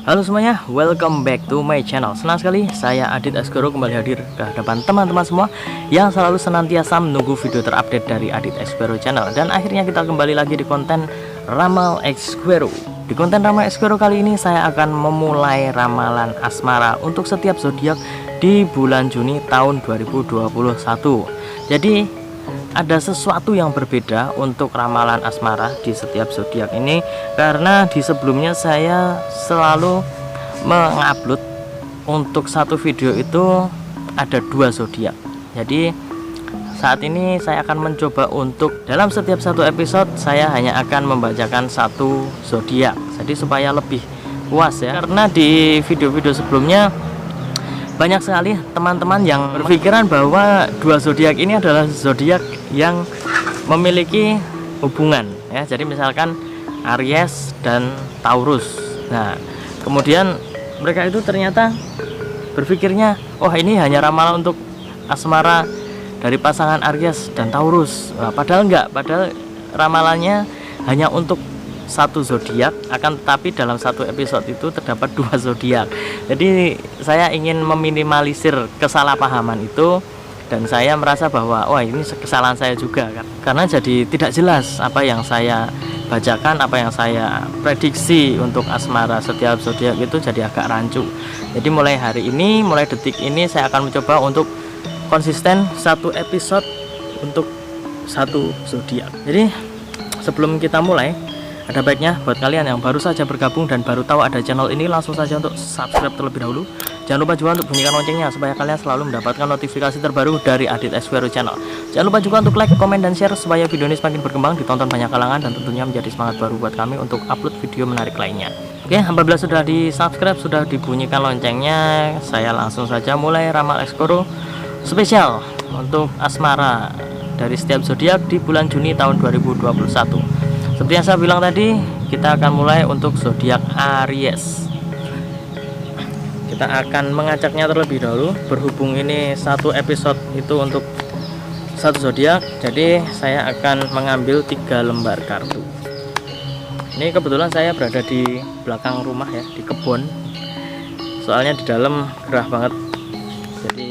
Halo semuanya, welcome back to my channel. Senang sekali saya Adit Esgoro kembali hadir ke hadapan teman-teman semua yang selalu senantiasa menunggu video terupdate dari Adit Esgoro channel. Dan akhirnya kita kembali lagi di konten Ramal Esgoro. Di konten Ramal Esgoro kali ini saya akan memulai ramalan asmara untuk setiap zodiak di bulan Juni tahun 2021. Jadi ada sesuatu yang berbeda untuk ramalan asmara di setiap zodiak ini, karena di sebelumnya saya selalu mengupload untuk satu video itu ada 2 zodiak. Jadi saat ini saya akan mencoba untuk dalam setiap satu episode saya hanya akan membacakan satu zodiak, jadi supaya lebih puas ya, karena di video-video sebelumnya banyak sekali teman-teman yang berpikiran bahwa 2 zodiak ini adalah zodiak yang memiliki hubungan ya. Jadi misalkan Aries dan Taurus. Nah, kemudian mereka itu ternyata berpikirnya, oh ini hanya ramalan untuk asmara dari pasangan Aries dan Taurus. Nah, padahal enggak, padahal ramalannya hanya untuk satu zodiak, akan tetapi dalam satu episode itu terdapat 2 zodiak. Jadi saya ingin meminimalisir kesalahpahaman itu, dan saya merasa bahwa wah ini kesalahan saya juga kan, karena jadi tidak jelas apa yang saya bacakan, apa yang saya prediksi untuk asmara setiap zodiak itu jadi agak rancu. Jadi mulai hari ini, mulai detik ini saya akan mencoba untuk konsisten satu episode untuk satu zodiak. Jadi sebelum kita mulai, ada baiknya buat kalian yang baru saja bergabung dan baru tahu ada channel ini, langsung saja untuk subscribe terlebih dahulu. Jangan lupa juga untuk bunyikan loncengnya supaya kalian selalu mendapatkan notifikasi terbaru dari Adit Esgoro channel. Jangan lupa juga untuk like, komen, dan share supaya video ini semakin berkembang, ditonton banyak kalangan, dan tentunya menjadi semangat baru buat kami untuk upload video menarik lainnya. Oke, apabila sudah di subscribe, sudah dibunyikan loncengnya, saya langsung saja mulai Ramal Esgoro spesial untuk asmara dari setiap zodiak di bulan Juni tahun 2021. Seperti yang saya bilang tadi, kita akan mulai untuk zodiak Aries. Kita akan mengajaknya terlebih dahulu, berhubung ini satu episode itu untuk satu zodiak, jadi saya akan mengambil 3 lembar kartu. Ini kebetulan saya berada di belakang rumah ya, di kebun. Soalnya di dalam gerah banget, jadi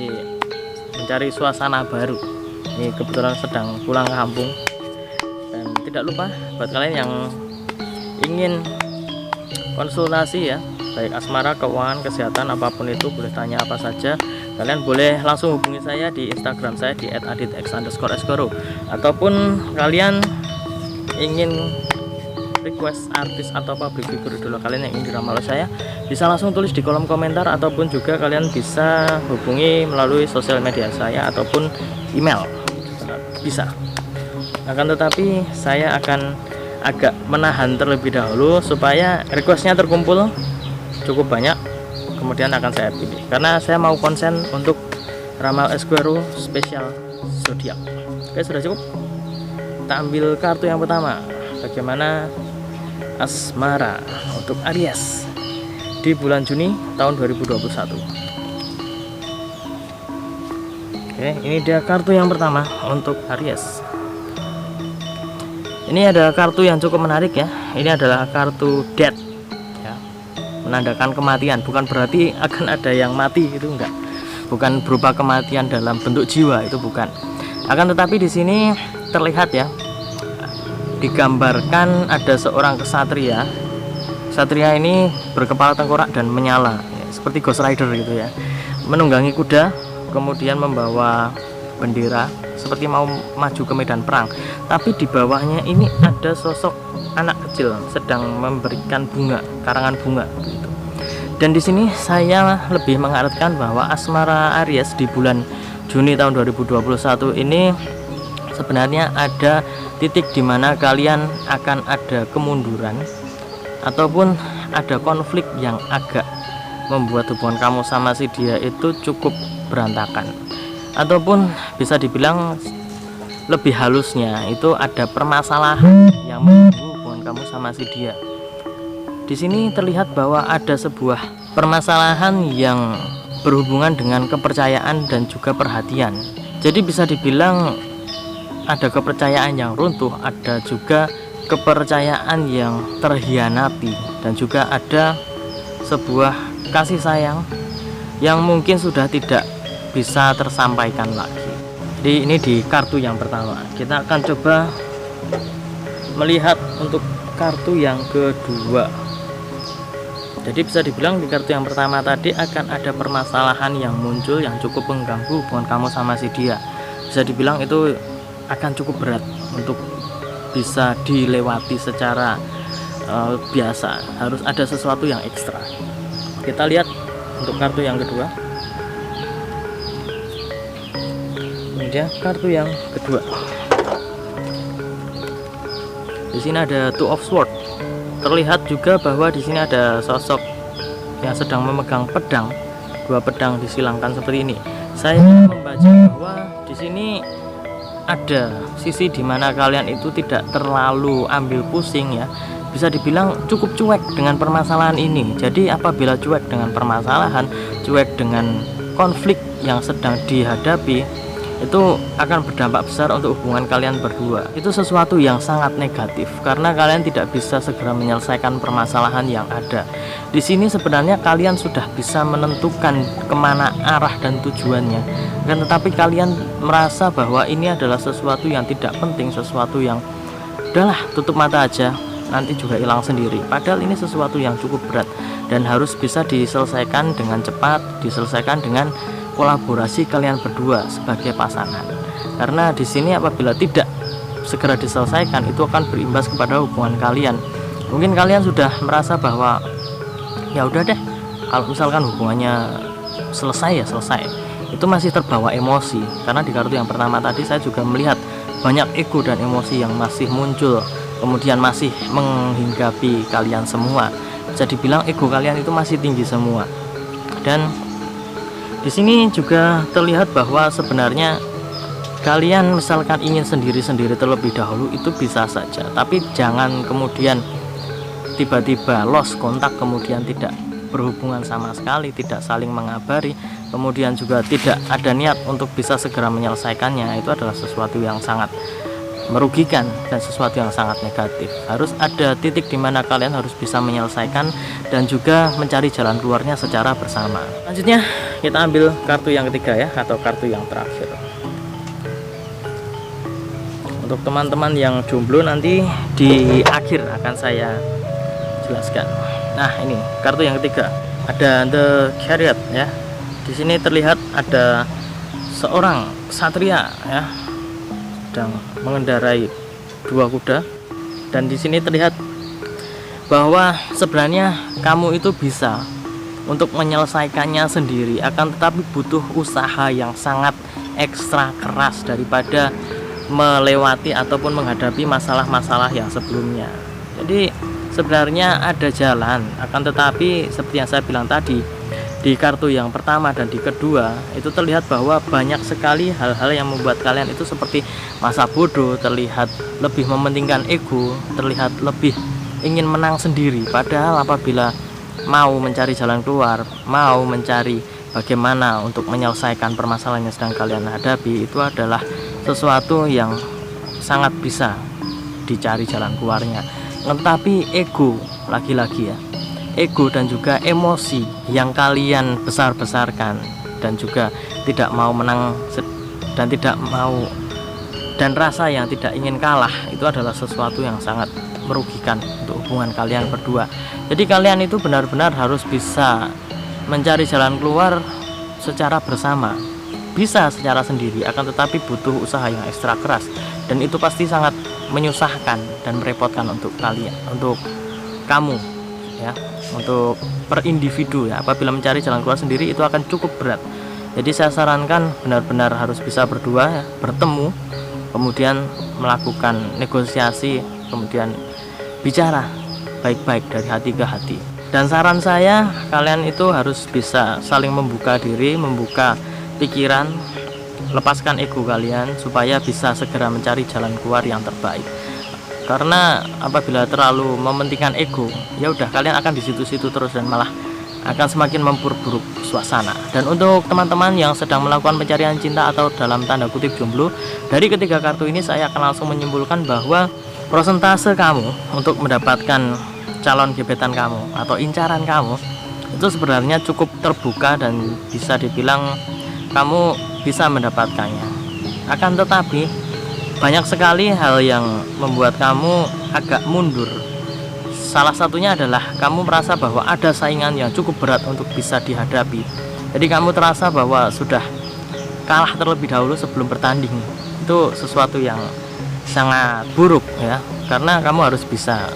mencari suasana baru. Ini kebetulan sedang pulang kampung. Tidak lupa buat kalian yang ingin konsultasi ya, baik asmara, keuangan, kesehatan, apapun itu, boleh tanya apa saja. Kalian boleh langsung hubungi saya di Instagram saya di @aditx_esgoro, ataupun kalian ingin request artis atau public figure idola kalian yang ingin diramal oleh saya, bisa langsung tulis di kolom komentar, ataupun juga kalian bisa hubungi melalui sosial media saya ataupun email, bisa. Akan tetapi saya akan agak menahan terlebih dahulu supaya requestnya terkumpul cukup banyak, kemudian akan saya pilih, karena saya mau konsen untuk Ramal Esgoro spesial zodiak. Oke, sudah cukup. Kita ambil kartu yang pertama. Bagaimana asmara untuk Aries di bulan Juni tahun 2021. Oke, ini dia kartu yang pertama untuk Aries. Ini ada kartu yang cukup menarik ya. Ini adalah kartu death ya, menandakan kematian. Bukan berarti akan ada yang mati, itu enggak. Bukan berupa kematian dalam bentuk jiwa, itu bukan. Akan tetapi di sini terlihat ya, digambarkan ada seorang kesatria. Kesatria ini berkepala tengkorak dan menyala ya, seperti Ghost Rider gitu ya, menunggangi kuda, kemudian membawa bendera seperti mau maju ke medan perang. Tapi di bawahnya ini ada sosok anak kecil sedang memberikan bunga, karangan bunga gitu. Dan di sini saya lebih mengartikan bahwa asmara Aries di bulan Juni tahun 2021 ini sebenarnya ada titik di mana kalian akan ada kemunduran, ataupun ada konflik yang agak membuat hubungan kamu sama si dia itu cukup berantakan, ataupun bisa dibilang lebih halusnya itu ada permasalahan yang mengganggu hubungan kamu sama si dia. Di sini terlihat bahwa ada sebuah permasalahan yang berhubungan dengan kepercayaan dan juga perhatian. Jadi bisa dibilang ada kepercayaan yang runtuh, ada juga kepercayaan yang terhianati, dan juga ada sebuah kasih sayang yang mungkin sudah tidak bisa tersampaikan lagi. Jadi ini di kartu yang pertama. Kita akan coba melihat untuk kartu yang kedua. Jadi bisa dibilang di kartu yang pertama tadi akan ada permasalahan yang muncul yang cukup mengganggu hubungan kamu sama si dia. Bisa dibilang itu akan cukup berat untuk bisa dilewati secara biasa. Harus ada sesuatu yang ekstra. Kita lihat untuk kartu yang kedua. Ini dia kartu yang kedua. Di sini ada Two of Swords. Terlihat juga bahwa di sini ada sosok yang sedang memegang pedang, dua pedang disilangkan seperti ini. Saya membaca bahwa di sini ada sisi dimana kalian itu tidak terlalu ambil pusing ya. Bisa dibilang cukup cuek dengan permasalahan ini. Jadi apabila cuek dengan permasalahan, cuek dengan konflik yang sedang dihadapi, itu akan berdampak besar untuk hubungan kalian berdua. Itu sesuatu yang sangat negatif karena kalian tidak bisa segera menyelesaikan permasalahan yang ada. Di sini sebenarnya kalian sudah bisa menentukan kemana arah dan tujuannya, kan tetapi kalian merasa bahwa ini adalah sesuatu yang tidak penting, sesuatu yang udahlah tutup mata aja, nanti juga hilang sendiri. Padahal ini sesuatu yang cukup berat dan harus bisa diselesaikan dengan cepat, diselesaikan dengan kolaborasi kalian berdua sebagai pasangan. Karena di sini apabila tidak segera diselesaikan, itu akan berimbas kepada hubungan kalian. Mungkin kalian sudah merasa bahwa ya udah deh, kalau misalkan hubungannya selesai ya selesai. Itu masih terbawa emosi. Karena di kartu yang pertama tadi saya juga melihat banyak ego dan emosi yang masih muncul, kemudian masih menghinggapi kalian semua. Bisa dibilang ego kalian itu masih tinggi semua. Dan di sini juga terlihat bahwa sebenarnya kalian misalkan ingin sendiri-sendiri terlebih dahulu itu bisa saja, tapi jangan kemudian tiba-tiba lost kontak, kemudian tidak berhubungan sama sekali, tidak saling mengabari, kemudian juga tidak ada niat untuk bisa segera menyelesaikannya. Itu adalah sesuatu yang sangat merugikan dan sesuatu yang sangat negatif. Harus ada titik di mana kalian harus bisa menyelesaikan dan juga mencari jalan keluarnya secara bersama. Selanjutnya kita ambil kartu yang ketiga ya, atau kartu yang terakhir. Untuk teman-teman yang jomblo nanti di akhir akan saya jelaskan. Nah, ini kartu yang ketiga. Ada The Chariot ya. Di sini terlihat ada seorang ksatria ya, sedang mengendarai dua kuda, dan di sini terlihat bahwa sebenarnya kamu itu bisa untuk menyelesaikannya sendiri, akan tetapi butuh usaha yang sangat ekstra keras daripada melewati ataupun menghadapi masalah-masalah yang sebelumnya. Jadi sebenarnya ada jalan, akan tetapi seperti yang saya bilang tadi, di kartu yang pertama dan di kedua itu terlihat bahwa banyak sekali hal-hal yang membuat kalian itu seperti masa bodoh, terlihat lebih mementingkan ego, terlihat lebih ingin menang sendiri. Padahal apabila mau mencari jalan keluar, mau mencari bagaimana untuk menyelesaikan permasalahan yang sedang kalian hadapi, itu adalah sesuatu yang sangat bisa dicari jalan keluarnya. Tetapi ego, lagi-lagi ya, ego dan juga emosi yang kalian besar-besarkan dan juga tidak mau menang dan tidak mau, dan rasa yang tidak ingin kalah, itu adalah sesuatu yang sangat merugikan untuk hubungan kalian berdua. Jadi kalian itu benar-benar harus bisa mencari jalan keluar secara bersama. Bisa secara sendiri, akan tetapi butuh usaha yang ekstra keras, dan itu pasti sangat menyusahkan dan merepotkan untuk kalian, untuk kamu ya, untuk per individu ya. Apabila mencari jalan keluar sendiri itu akan cukup berat. Jadi saya sarankan benar-benar harus bisa berdua ya, bertemu, kemudian melakukan negosiasi, kemudian bicara baik-baik dari hati ke hati. Dan saran saya, kalian itu harus bisa saling membuka diri, membuka pikiran, lepaskan ego kalian supaya bisa segera mencari jalan keluar yang terbaik. Karena apabila terlalu mementingkan ego, ya udah kalian akan di situ-situ terus dan malah akan semakin memperburuk suasana. Dan untuk teman-teman yang sedang melakukan pencarian cinta atau dalam tanda kutip jomblo, dari ketiga kartu ini saya akan langsung menyimpulkan bahwa persentase kamu untuk mendapatkan calon gebetan kamu atau incaran kamu itu sebenarnya cukup terbuka dan bisa dibilang kamu bisa mendapatkannya. Akan tetapi banyak sekali hal yang membuat kamu agak mundur. Salah satunya adalah kamu merasa bahwa ada saingan yang cukup berat untuk bisa dihadapi. Jadi kamu terasa bahwa sudah kalah terlebih dahulu sebelum bertanding. Itu sesuatu yang sangat buruk ya, karena kamu harus bisa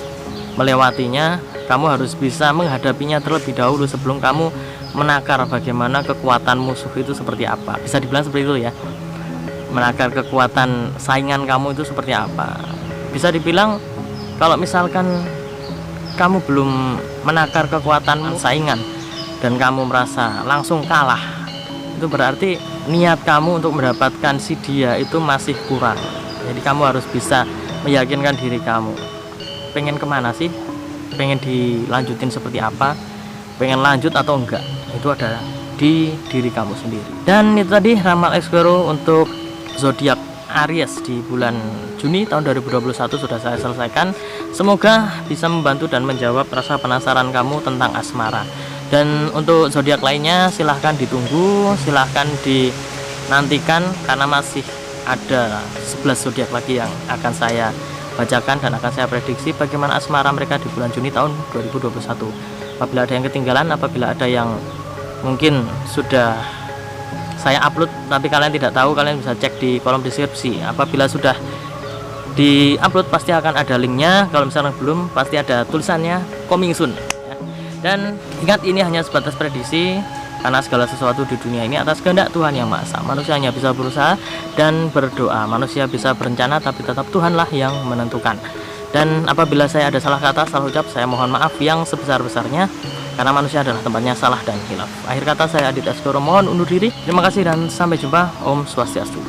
melewatinya, kamu harus bisa menghadapinya terlebih dahulu sebelum kamu menakar bagaimana kekuatan musuh itu seperti apa. Bisa dibilang seperti itu ya, menakar kekuatan saingan kamu itu seperti apa. Bisa dibilang kalau misalkan kamu belum menakar kekuatan saingan dan kamu merasa langsung kalah, itu berarti niat kamu untuk mendapatkan si dia itu masih kurang. Jadi kamu harus bisa meyakinkan diri kamu, pengen kemana sih, pengen dilanjutin seperti apa, pengen lanjut atau enggak, itu ada di diri kamu sendiri. Dan itu tadi ramal Esquero untuk zodiak Aries di bulan Juni tahun 2021 sudah saya selesaikan. Semoga bisa membantu dan menjawab rasa penasaran kamu tentang asmara. Dan untuk zodiak lainnya silahkan ditunggu, silahkan dinantikan, karena masih ada 11 zodiak lagi yang akan saya bacakan dan akan saya prediksi bagaimana asmara mereka di bulan Juni tahun 2021. Apabila ada yang ketinggalan, apabila ada yang mungkin sudah saya upload tapi kalian tidak tahu, kalian bisa cek di kolom deskripsi. Apabila sudah di upload pasti akan ada linknya, kalau misalnya belum pasti ada tulisannya coming soon ya. Dan ingat, ini hanya sebatas prediksi, karena segala sesuatu di dunia ini atas kehendak Tuhan Yang Maha Esa. Manusia hanya bisa berusaha dan berdoa, manusia bisa berencana, tapi tetap Tuhanlah yang menentukan. Dan apabila saya ada salah kata, salah ucap, saya mohon maaf yang sebesar-besarnya, karena manusia adalah tempatnya salah dan hilaf. Akhir kata, saya Adit Esquero mohon undur diri. Terima kasih dan sampai jumpa. Om Swastiastu.